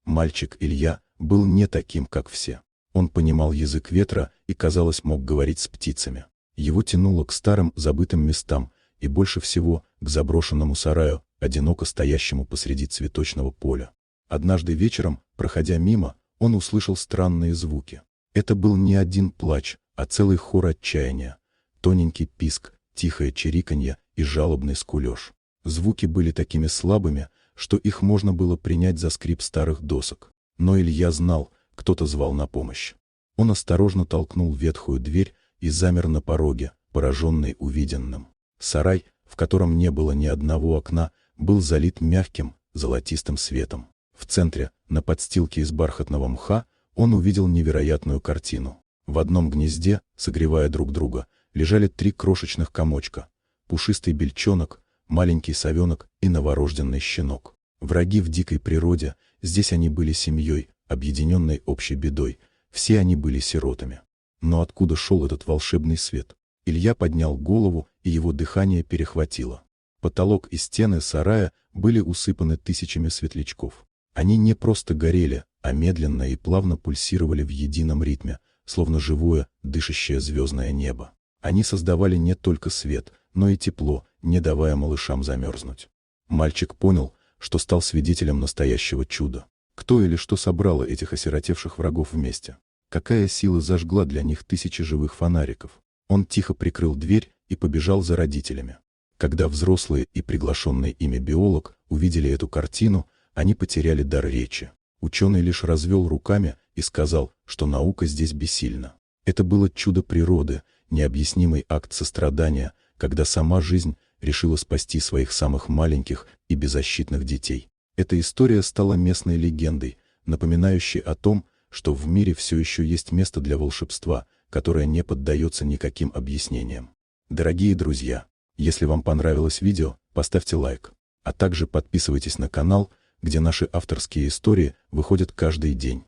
Мальчик Илья был не таким, как все. Он понимал язык ветра и, казалось, мог говорить с птицами. Его тянуло к старым забытым местам и больше всего к заброшенному сараю, одиноко стоящему посреди цветочного поля. Однажды вечером, проходя мимо, он услышал странные звуки. Это был не один плач, а целый хор отчаяния. Тоненький писк, тихое чириканье и жалобный скулёж. Звуки были такими слабыми, что их можно было принять за скрип старых досок. Но Илья знал, кто-то звал на помощь. Он осторожно толкнул ветхую дверь и замер на пороге, пораженный увиденным. Сарай, в котором не было ни одного окна, был залит мягким, золотистым светом. В центре, на подстилке из бархатного мха, он увидел невероятную картину. В одном гнезде, согревая друг друга, лежали 3 крошечных комочка: пушистый бельчонок, маленький совенок и новорожденный щенок. Враги в дикой природе, здесь они были семьей, объединенной общей бедой, все они были сиротами. Но откуда шел этот волшебный свет? Илья поднял голову, и его дыхание перехватило. Потолок и стены сарая были усыпаны тысячами светлячков. Они не просто горели, а медленно и плавно пульсировали в едином ритме, словно живое, дышащее звездное небо. Они создавали не только свет, но и тепло, не давая малышам замерзнуть. Мальчик понял, что стал свидетелем настоящего чуда. Кто или что собрало этих осиротевших врагов вместе? Какая сила зажгла для них тысячи живых фонариков? Он тихо прикрыл дверь и побежал за родителями. Когда взрослые и приглашенный ими биолог увидели эту картину, они потеряли дар речи. Ученый лишь развел руками и сказал, что наука здесь бессильна. Это было чудо природы, необъяснимый акт сострадания, когда сама жизнь решила спасти своих самых маленьких и беззащитных детей. Эта история стала местной легендой, напоминающей о том, что в мире все еще есть место для волшебства, которое не поддается никаким объяснениям. Дорогие друзья, если вам понравилось видео, поставьте лайк, а также подписывайтесь на канал, где наши авторские истории выходят каждый день.